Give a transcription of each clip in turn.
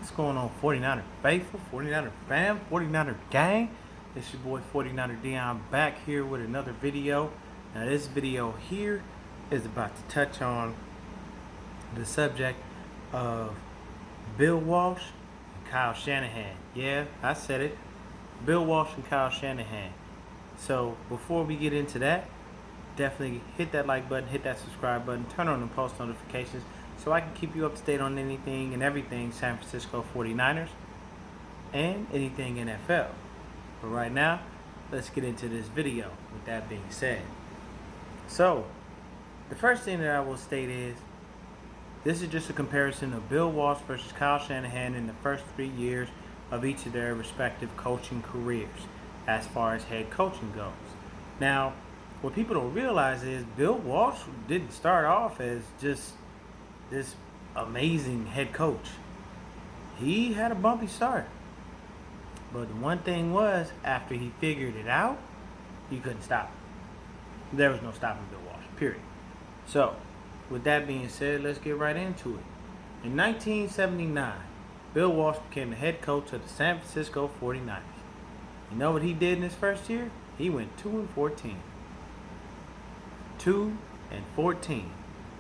What's going on, 49er faithful, 49er fam, 49er gang? It's your boy 49er Dion back here with another video. Now this video here is about to touch on the subject of Bill Walsh and Kyle Shanahan. Yeah, I said it. Bill Walsh and Kyle Shanahan. So before we get into that, definitely hit that like button, hit that subscribe button, turn on the post notifications so I can keep you up to date on anything and everything San Francisco 49ers and anything NFL. But right now, let's get into this video with that being said. So, the first thing that I will state is, this is just a comparison of Bill Walsh versus Kyle Shanahan in the first 3 years of each of their respective coaching careers as far as head coaching goes. Now, what people don't realize is Bill Walsh didn't start off as just this amazing head coach. He had a bumpy start. But the one thing was, after he figured it out, you couldn't stop him. There was no stopping Bill Walsh, period. So, with that being said, let's get right into it. In 1979, Bill Walsh became the head coach of the San Francisco 49ers. You know what he did in his first year? He went 2-14. 2-14.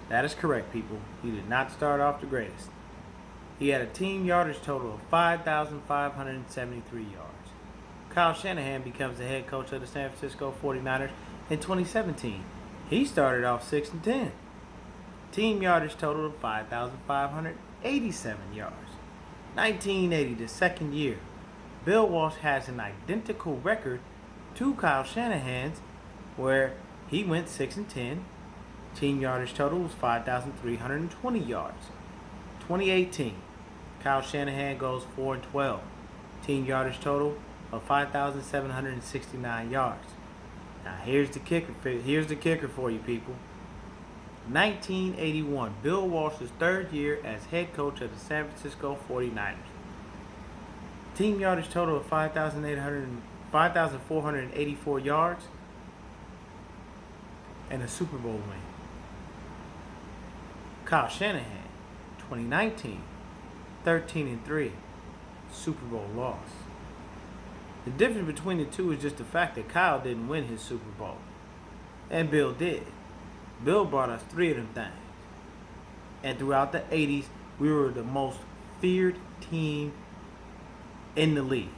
That is correct, people. He did not start off the greatest. He had a team yardage total of 5,573 yards. Kyle Shanahan becomes the head coach of the San Francisco 49ers in 2017. He started off 6-10. Team yardage total of 5,587 yards. 1980, the second year. Bill Walsh has an identical record to Kyle Shanahan's, where he went 6-10. Team yardage total was 5,320 yards. 2018, Kyle Shanahan goes 4-12. Team yardage total of 5,769 yards. Now here's the kicker. Here's the kicker for you people. 1981, Bill Walsh's third year as head coach of the San Francisco 49ers. Team yardage total of 5,484 yards and a Super Bowl win. Kyle Shanahan, 2019, 13-3, Super Bowl loss. The difference between the two is just the fact that Kyle didn't win his Super Bowl, and Bill did. Bill brought us 3 of them things. And throughout the 80s, we were the most feared team in the league.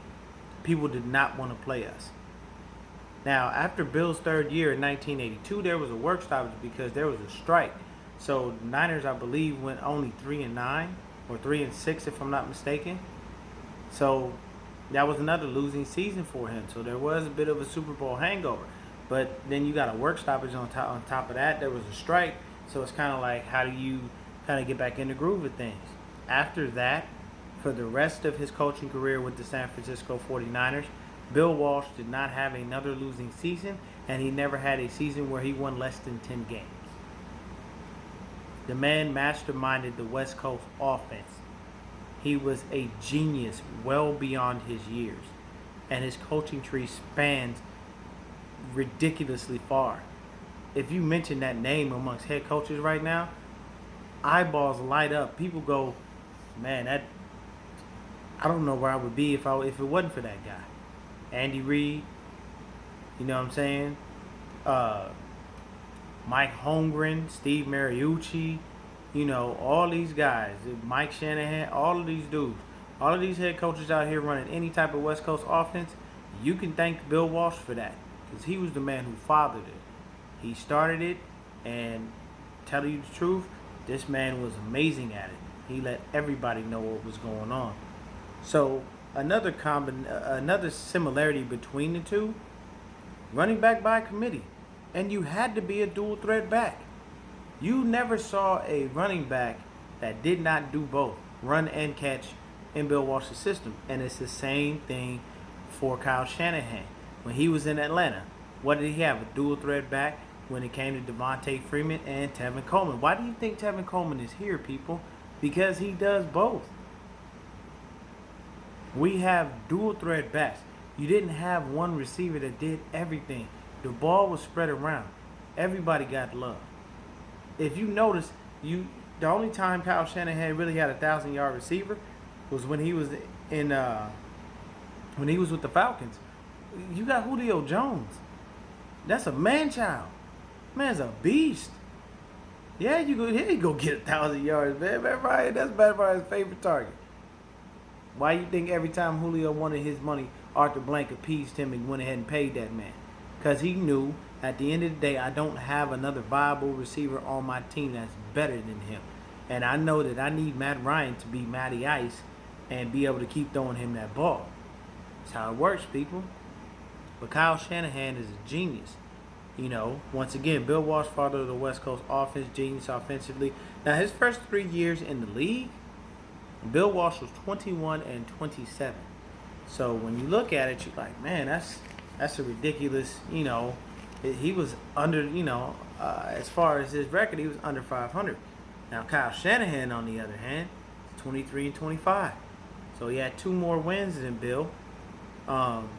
People did not want to play us. Now, after Bill's third year in 1982, there was a work stoppage because there was a strike. So the Niners, I believe, went only 3-9 or 3-6, if I'm not mistaken. So that was another losing season for him. So there was a bit of a Super Bowl hangover. But then you got a work stoppage on top of that. There was a strike. So it's kind of like, how do you kind of get back in the groove of things? After that, for the rest of his coaching career with the San Francisco 49ers, Bill Walsh did not have another losing season, and he never had a season where he won less than 10 games. The man masterminded the West Coast offense. He was a genius well beyond his years, and his coaching tree spans ridiculously far. If you mention that name amongst head coaches right now, eyeballs light up. People go, man, I don't know where I would be if it wasn't for that guy. Andy Reid, you know what I'm saying? Mike Holmgren, Steve Mariucci, you know, all these guys, Mike Shanahan, all of these dudes, all of these head coaches out here running any type of West Coast offense, you can thank Bill Walsh for that, because he was the man who fathered it. He started it, and tell you the truth, this man was amazing at it. He let everybody know what was going on. So another similarity between the two, running back by committee. And you had to be a dual threat back. You never saw a running back that did not do both, run and catch, in Bill Walsh's system. And it's the same thing for Kyle Shanahan. When he was in Atlanta, what did he have? A dual threat back when it came to Devontae Freeman and Tevin Coleman. Why do you think Tevin Coleman is here, people? Because he does both. We have dual threat backs. You didn't have one receiver that did everything. The ball was spread around. Everybody got love. If you notice, the only time Kyle Shanahan really had a 1,000-yard receiver was in when he was with the Falcons. You got Julio Jones. That's a man child. Man's a beast. Yeah, you go get 1,000 yards, man. That's Matt Ryan's favorite target. Why you think every time Julio wanted his money, Arthur Blank appeased him and went ahead and paid that man? Because he knew at the end of the day, I don't have another viable receiver on my team that's better than him. And I know that I need Matt Ryan to be Matty Ice and be able to keep throwing him that ball. That's how it works, people. But Kyle Shanahan is a genius. Once again, Bill Walsh, father of the West Coast offense, genius offensively. Now, his first 3 years in the league, Bill Walsh was 21-27. So when you look at it, you're like, man, that's a ridiculous. He was under. As far as his record, he was under 500. Now Kyle Shanahan, on the other hand, is 23-25. So he had 2 more wins than Bill, and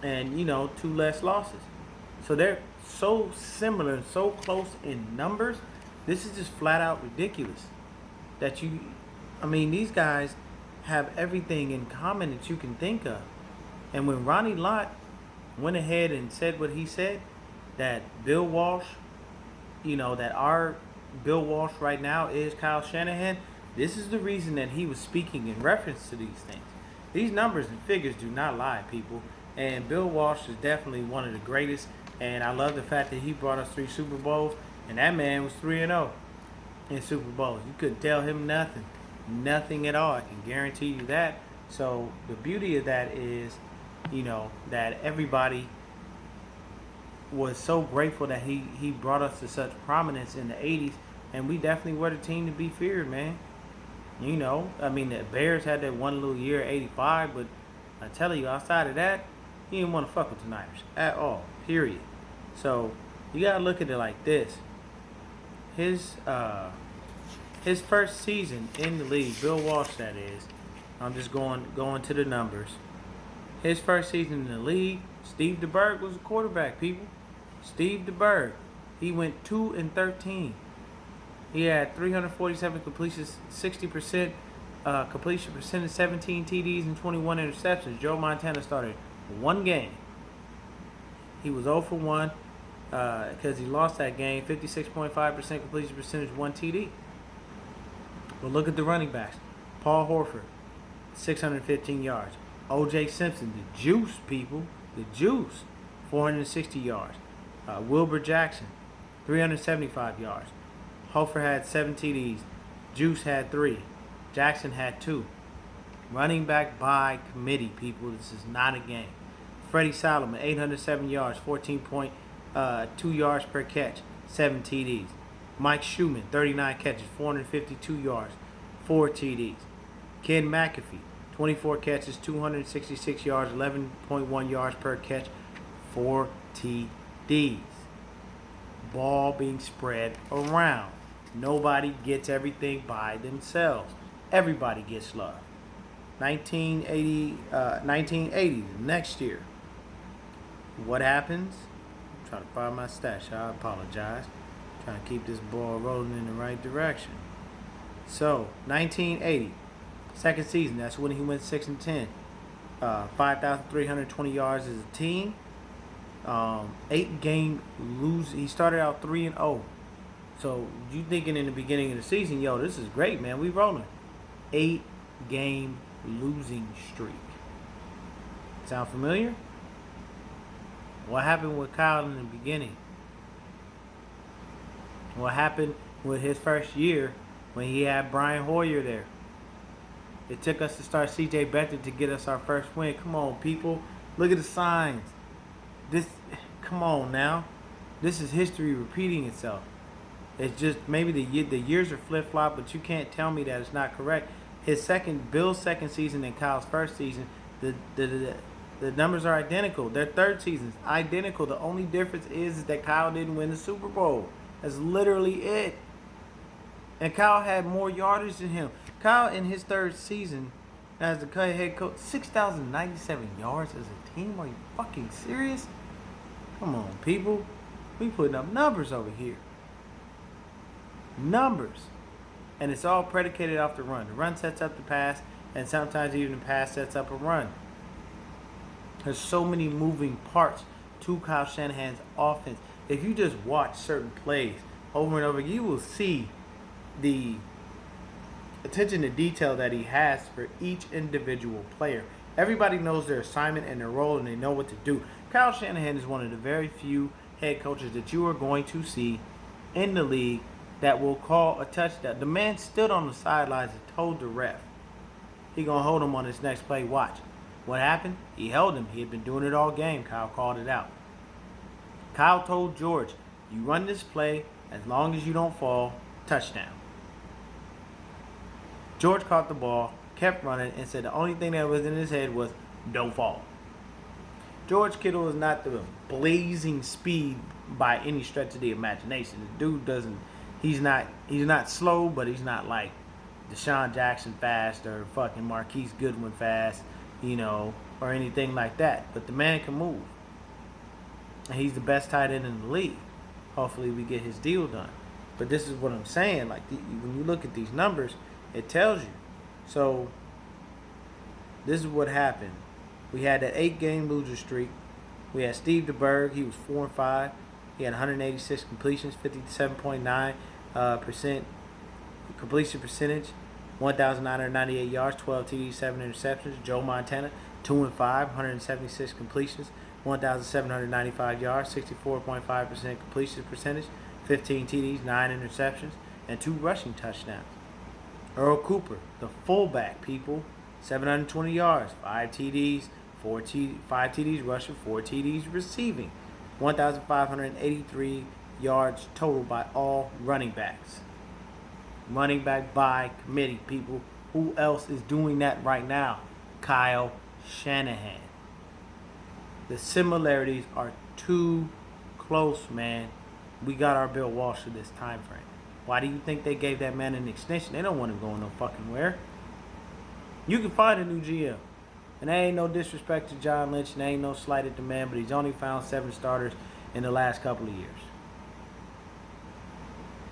2 less losses. So they're so similar and so close in numbers. This is just flat out ridiculous. These guys have everything in common that you can think of. And when Ronnie Lott went ahead and said what he said, that Bill Walsh, that our Bill Walsh right now is Kyle Shanahan, this is the reason that he was speaking in reference to these things. These numbers and figures do not lie, people. And Bill Walsh is definitely one of the greatest. And I love the fact that he brought us 3 Super Bowls. And that man was 3-0 in Super Bowls. You couldn't tell him nothing. Nothing at all. I can guarantee you that. So the beauty of that is, that everybody was so grateful that he brought us to such prominence in the 80s. And we definitely were the team to be feared, man. The Bears had that one little year, 85, but I tell you, outside of that, he didn't want to fuck with the Niners at all, period. So you gotta look at it like this. His first season in the league, Bill Walsh, that is. I'm just going to the numbers. His first season in the league, Steve DeBerg was the quarterback, people. Steve DeBerg, he went 2-13. He had 347 completions, 60% completion percentage, 17 TDs, and 21 interceptions. Joe Montana started 1 game. He was 0 for 1 because he lost that game. 56.5% completion percentage, 1 TD. But look at the running backs. Paul Horford, 615 yards. O.J. Simpson, the juice, people. The juice, 460 yards. Wilbur Jackson, 375 yards. Hofer had 7 TDs. Juice had 3. Jackson had 2. Running back by committee, people. This is not a game. Freddie Solomon, 807 yards, 14.2 yards per catch, 7 TDs. Mike Schumann, 39 catches, 452 yards, 4 TDs. Ken McAfee, 24 catches, 266 yards, 11.1 yards per catch, 4 TDs. Ball being spread around. Nobody gets everything by themselves. Everybody gets love. 1980, next year. What happens? I'm trying to find my stash. I apologize. I'm trying to keep this ball rolling in the right direction. So, 1980, second season. That's when he went 6-10. 5,320 yards as a team. 8-game lose. He started out 3-0. So you thinking in the beginning of the season, yo, this is great, man. We rolling. 8-game losing streak. Sound familiar? What happened with Kyle in the beginning? What happened with his first year when he had Brian Hoyer there? It took us to start C.J. Beathard to get us our first win. Come on, people. Look at the signs. Come on now. This is history repeating itself. It's just maybe the years are flip-flop, but you can't tell me that it's not correct. Bill's second season and Kyle's first season, the numbers are identical. Their third season's identical. The only difference is that Kyle didn't win the Super Bowl. That's literally it. And Kyle had more yardage than him. Kyle in his third season as the head coach, 6,097 yards as a team. Are you fucking serious? Come on, people. We putting up numbers over here. Numbers. And it's all predicated off the run. The run sets up the pass, and sometimes even the pass sets up a run. There's so many moving parts to Kyle Shanahan's offense. If you just watch certain plays over and over, you will see the attention to detail that he has for each individual player. Everybody knows their assignment and their role, and they know what to do. Kyle Shanahan is one of the very few head coaches that you are going to see in the league that will call a touchdown. The man stood on the sidelines and told the ref he gonna hold him on this next play. Watch. What happened? He held him. He had been doing it all game. Kyle called it out. Kyle told George, you run this play as long as you don't fall, touchdown. George caught the ball, kept running, and said the only thing that was in his head was, don't fall. George Kittle is not the blazing speed by any stretch of the imagination. The dude he's not slow, but he's not like Deshaun Jackson fast or fucking Marquise Goodwin fast, or anything like that. But the man can move. And he's the best tight end in the league. Hopefully we get his deal done. But this is what I'm saying. Like, when you look at these numbers, it tells you. So, this is what happened. We had an 8-game loser streak. We had Steve DeBerg. He was 4-5. He had 186 completions, 57.9% completion percentage, 1,998 yards, 12 TDs, 7 interceptions. Joe Montana, 2-5, 176 completions, 1,795 yards, 64.5% completion percentage, 15 TDs, 9 interceptions, and 2 rushing touchdowns. Earl Cooper, the fullback, people, 720 yards, 5 TDs, 5 TDs rushing, 4 TDs receiving, 1,583 yards total by all running backs. Running back by committee, people. Who else is doing that right now? Kyle Shanahan. The similarities are too close, man. We got our Bill Walsh for this time frame. Why do you think they gave that man an extension? They don't want him going no fucking where. You can find a new GM. And there ain't no disrespect to John Lynch, and there ain't no slight at the man, but he's only found 7 starters in the last couple of years.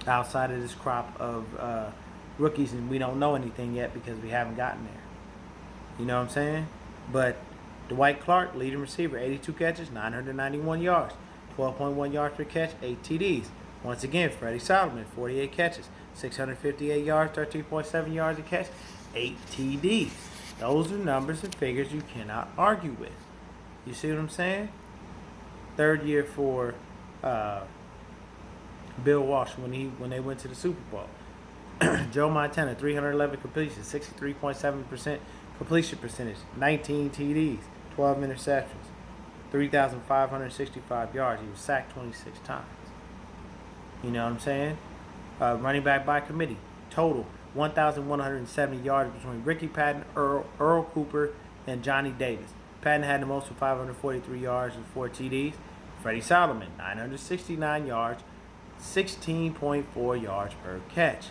Outside of this crop of rookies, and we don't know anything yet because we haven't gotten there. You know what I'm saying? But Dwight Clark, leading receiver, 82 catches, 991 yards, 12.1 yards per catch, 8 TDs. Once again, Freddie Solomon, 48 catches, 658 yards, 13.7 yards a catch, 8 TDs. Those are numbers and figures you cannot argue with. You see what I'm saying? Third year for Bill Walsh when they went to the Super Bowl. Joe Montana, 311 completions, 63.7% completion percentage, 19 TDs, 12 interceptions, 3,565 yards. He was sacked 26 times. You know what I'm saying? Running back by committee. Total, 1,170 yards between Ricky Patton, Earl Cooper, and Johnny Davis. Patton had the most with 543 yards and 4 TDs. Freddie Solomon, 969 yards, 16.4 yards per catch.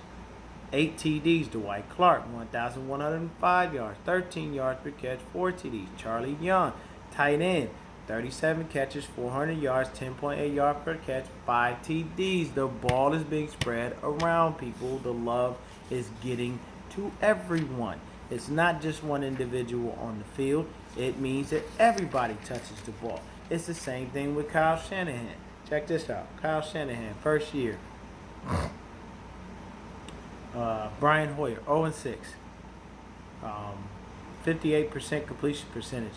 8 TDs. Dwight Clark, 1,105 yards, 13 yards per catch, 4 TDs. Charlie Young, tight end, 37 catches, 400 yards, 10.8 yards per catch, 5 TDs. The ball is being spread around, people. The love is getting to everyone. It's not just one individual on the field. It means that everybody touches the ball. It's the same thing with Kyle Shanahan. Check this out. Kyle Shanahan, first year. Brian Hoyer, 0-6. 58% completion percentage.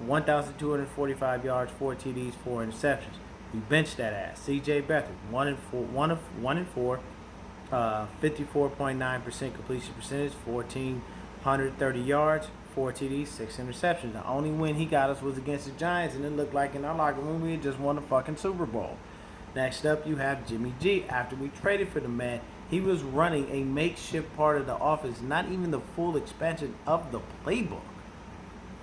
1,245 yards, 4 TDs, 4 interceptions. We benched that ass. C.J. Beathard, 1-4, 54.9% completion percentage, 1,430 yards, 4 TDs, 6 interceptions. The only win he got us was against the Giants, and it looked like in our locker room we had just won the fucking Super Bowl. Next up, you have Jimmy G. After we traded for the man, he was running a makeshift part of the offense, not even the full expansion of the playbook.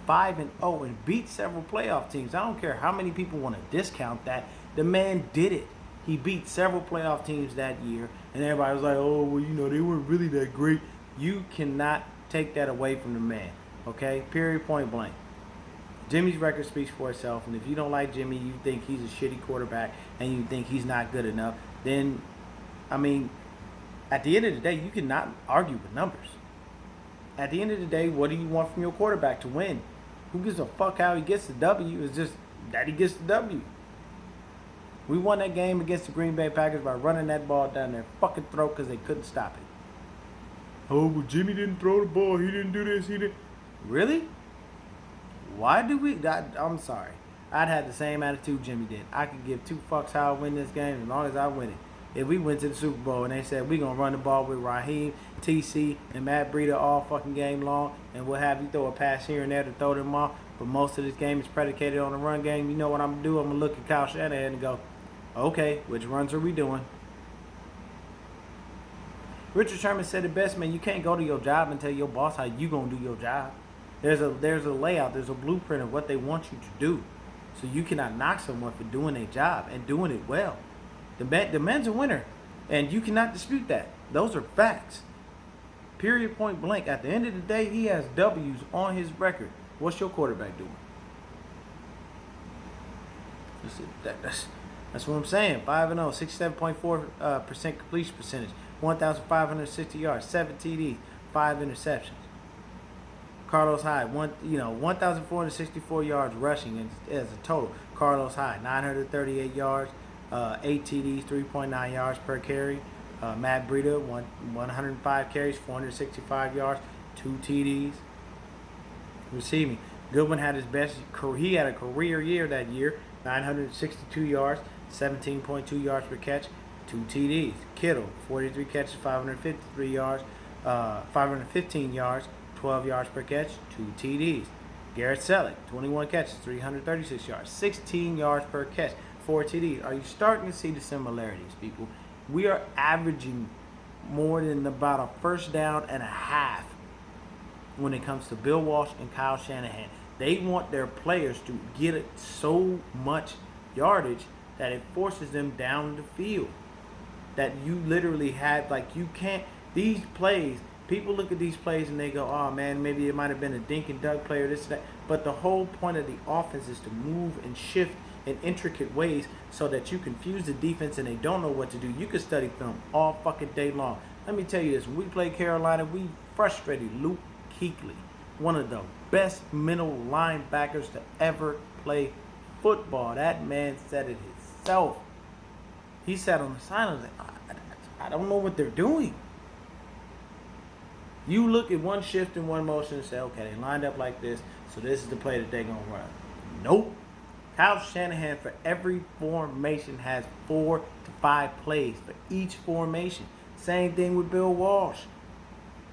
5-0 and beat several playoff teams. I don't care how many people want to discount that. The man did it. He beat several playoff teams that year, and everybody was like, oh, well, they weren't really that great. You cannot take that away from the man, okay? Period, point blank. Jimmy's record speaks for itself, and if you don't like Jimmy, you think he's a shitty quarterback, and you think he's not good enough, then, at the end of the day, you cannot argue with numbers. At the end of the day, what do you want from your quarterback? To win. Who gives a fuck how he gets the W? It's just that he gets the W. We won that game against the Green Bay Packers by running that ball down their fucking throat because they couldn't stop it. Oh, but Jimmy didn't throw the ball. He didn't do this. He didn't. Really? Why do we? I'm sorry. I'd have the same attitude Jimmy did. I could give two fucks how I win this game as long as I win it. If we went to the Super Bowl and they said we're going to run the ball with Raheem, TC, and Matt Breida all fucking game long, and we'll have you throw a pass here and there to throw them off, but most of this game is predicated on the run game, you know what I'm going to do? I'm going to look at Kyle Shanahan and go, okay, which runs are we doing? Richard Sherman said it best, man, you can't go to your job and tell your boss how you going to do your job. There's a layout, there's a blueprint of what they want you to do. So you cannot knock someone for doing their job and doing it well. The man's a winner, and you cannot dispute that. Those are facts. Period, point blank. At the end of the day, he has W's on his record. What's your quarterback doing? That's what I'm saying. 5-0, 67.4% completion percentage, 1,560 yards, 7 TDs, 5 interceptions. Carlos Hyde, 1,464 yards rushing as a total. Carlos Hyde, 938 yards, 8 TDs, 3.9 yards per carry. Matt Breida, 105 carries, 465 yards, 2 TDs. Receiving, Goodwin had his best. He had a career year that year, 962 yards, 17.2 yards per catch, 2 TDs. Kittle, 43 catches, 553 yards, 515 yards. 12 yards per catch, 2 TDs. Garrett Selleck, 21 catches, 336 yards, 16 yards per catch, 4 TDs. Are you starting to see the similarities, people? We are averaging more than about a first down and a half when it comes to Bill Walsh and Kyle Shanahan. They want their players to get it so much yardage that it forces them down the field. That you literally have, like, you can't, these plays, people look at these plays and they go, oh man, maybe it might have been a dink and dunk play or this and that. But the whole point of the offense is to move and shift in intricate ways so that you confuse the defense and they don't know what to do. You can study film all fucking day long. Let me tell you this, when we played Carolina, we frustrated Luke Kuechly, one of the best middle linebackers to ever play football. That man said it himself. He sat on the sideline and was like, I don't know what they're doing. You look at one shift in one motion and say, okay, they lined up like this, so this is the play that they're going to run. Nope. Kyle Shanahan, for every formation, has 4 to 5 plays for each formation. Same thing with Bill Walsh.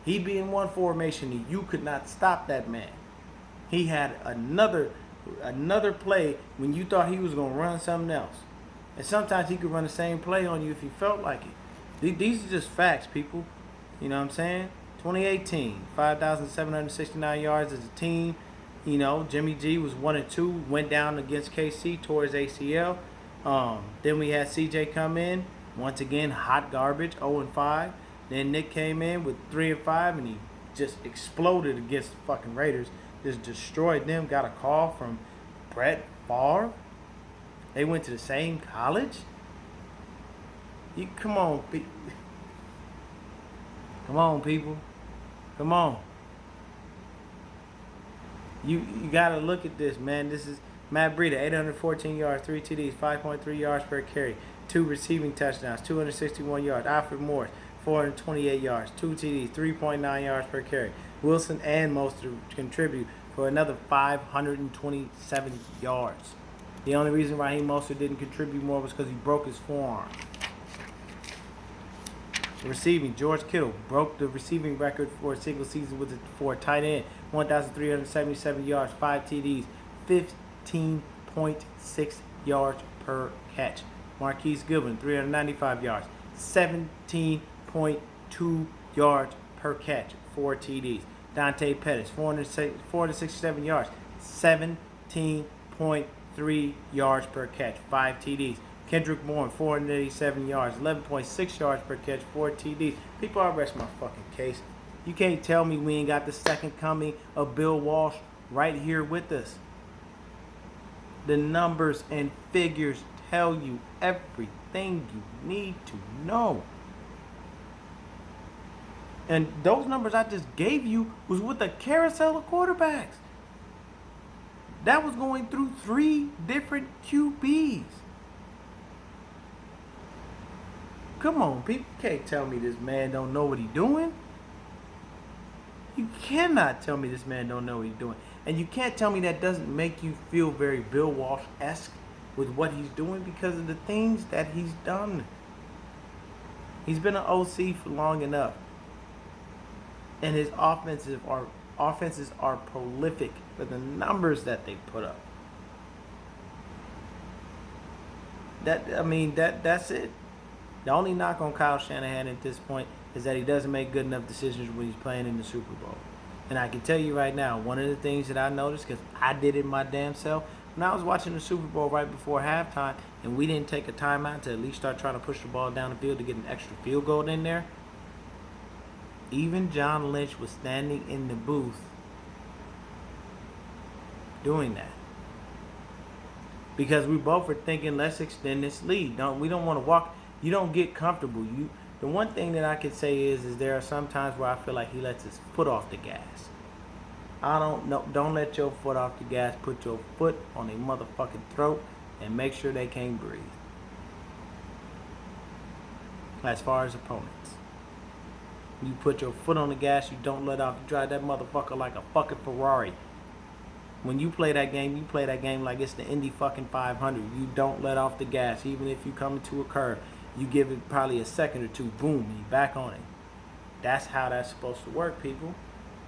He'd be in one formation and you could not stop that man. He had another play when you thought he was going to run something else. And sometimes he could run the same play on you if he felt like it. These are just facts, people. You know what I'm saying? 2018, 5,769 yards as a team. You know, Jimmy G was 1-2, went down against KC, tore his ACL. Then we had CJ come in, once again, hot garbage, 0-5. Then Nick came in with 3-5, and he just exploded against the fucking Raiders. Just destroyed them. Got a call from Brett Favre. They went to the same college. Come on, people. Come on. You got to look at this, man. This is Matt Breida, 814 yards, 3 TDs, 5.3 yards per carry, 2 receiving touchdowns, 261 yards. Alfred Morris, 428 yards, 2 TDs, 3.9 yards per carry. Wilson and Mostert contribute for another 527 yards. The only reason Raheem Mostert didn't contribute more was because he broke his forearm. Receiving, George Kittle broke the receiving record for a single season for a tight end. 1,377 yards, 5 TDs, 15.6 yards per catch. Marquise Goodwin, 395 yards, 17.2 yards per catch, 4 TDs. Dante Pettis, 467 yards, 17.3 yards per catch, 5 TDs. Kendrick Bourne, 487 yards, 11.6 yards per catch, 4 TDs. People, I rest my fucking case. You can't tell me we ain't got the second coming of Bill Walsh right here with us. The numbers and figures tell you everything you need to know. And those numbers I just gave you was with a carousel of quarterbacks. That was going through 3 different QBs. Come on, people can't tell me this man don't know what he's doing. You cannot tell me this man don't know what he's doing. And you can't tell me that doesn't make you feel very Bill Walsh-esque with what he's doing because of the things that he's done. He's been an OC for long enough. And his offenses are prolific for the numbers that they put up. That's it. The only knock on Kyle Shanahan at this point is that he doesn't make good enough decisions when he's playing in the Super Bowl. And I can tell you right now, one of the things that I noticed, because I did it my damn self, when I was watching the Super Bowl right before halftime and we didn't take a timeout to at least start trying to push the ball down the field to get an extra field goal in there, even John Lynch was standing in the booth doing that. Because we both were thinking, let's extend this lead. We don't want to walk. You don't get comfortable. The one thing that I can say is there are some times where I feel like he lets his foot off the gas. Don't let your foot off the gas. Put your foot on their motherfucking throat and make sure they can't breathe. As far as opponents, you put your foot on the gas. You don't let off. You drive that motherfucker like a fucking Ferrari. When you play that game like it's the Indy fucking 500. You don't let off the gas, even if you come into a curve. You give it probably a second or two, boom, you back on it. That's how that's supposed to work, people.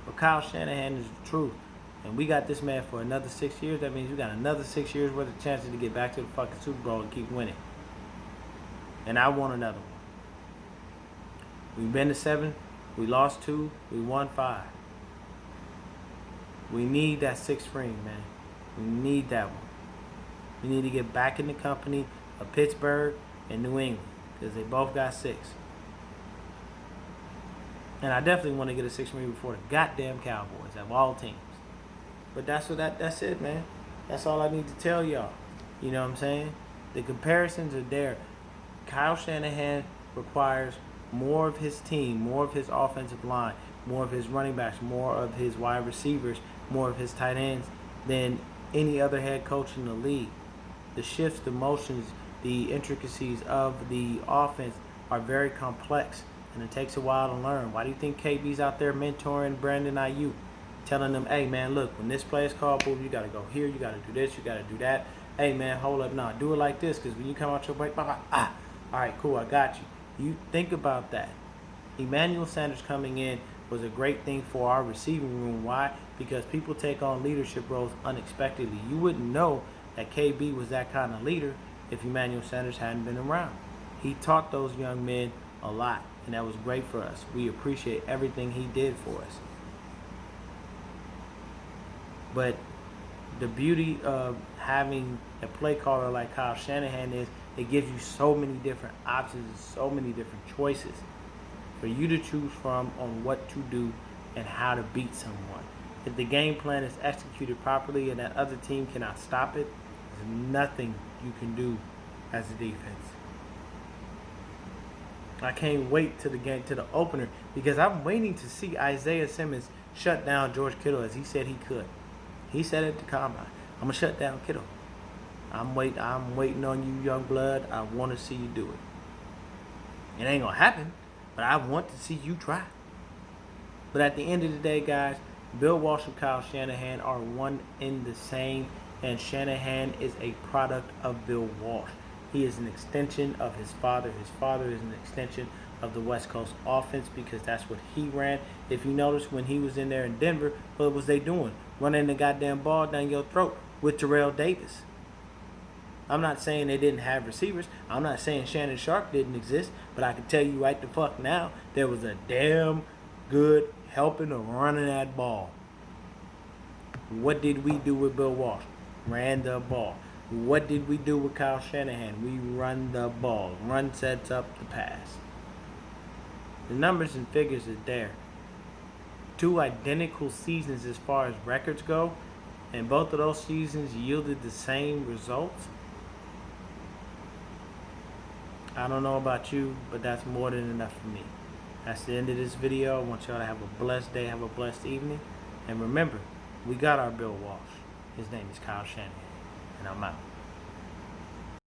But Kyle Shanahan is the truth. And we got this man for another 6 years. That means we got another 6 years worth of chances to get back to the fucking Super Bowl and keep winning. And I want another one. We've been to 7. We lost 2. We won 5. We need that 6th ring, man. We need that one. We need to get back in the company of Pittsburgh and New England because they both got 6. And I definitely want to get a 6th ring before the goddamn Cowboys of all teams. But that's it, man. That's all I need to tell y'all. You know what I'm saying? The comparisons are there. Kyle Shanahan requires more of his team, more of his offensive line, more of his running backs, more of his wide receivers, more of his tight ends than any other head coach in the league. The shifts, the motions, the intricacies of the offense are very complex, and it takes a while to learn. Why do you think KB's out there mentoring Brandon Ayuk, telling them, hey, man, look, when this play is called, boom, you got to go here, you got to do this, you got to do that. Hey, man, hold up, nah, do it like this, because when you come out your break, all right, cool, I got you. You think about that. Emmanuel Sanders coming in was a great thing for our receiving room. Why? Because people take on leadership roles unexpectedly. You wouldn't know that KB was that kind of leader if Emmanuel Sanders hadn't been around. He taught those young men a lot, and that was great for us. We appreciate everything he did for us. But the beauty of having a play caller like Kyle Shanahan is it gives you so many different options and so many different choices for you to choose from on what to do and how to beat someone. If the game plan is executed properly and that other team cannot stop it, there's nothing you can do as a defense. I can't wait to the game, to the opener, because I'm waiting to see Isaiah Simmons shut down George Kittle as he said he could. He said at the combine, I'm going to shut down Kittle. I'm waiting on you, young blood. I want to see you do it. It ain't going to happen, but I want to see you try. But at the end of the day, guys, Bill Walsh and Kyle Shanahan are one in the same, and Shanahan is a product of Bill Walsh. He is an extension of his father. His father is an extension of the West Coast offense because that's what he ran. If you notice, when he was in there in Denver, what was they doing? Running the goddamn ball down your throat with Terrell Davis. I'm not saying they didn't have receivers. I'm not saying Shannon Sharp didn't exist, but I can tell you right the fuck now, there was a damn good helping of running that ball. What did we do with Bill Walsh? Ran the ball. What did we do with Kyle Shanahan? We run the ball. Run sets up the pass. The numbers and figures are there. 2 identical seasons as far as records go, and both of those seasons yielded the same results. I don't know about you, but that's more than enough for me. That's the end of this video. I want y'all to have a blessed day, have a blessed evening. And remember, we got our Bill Walsh. His name is Kyle Shanahan. And I'm out.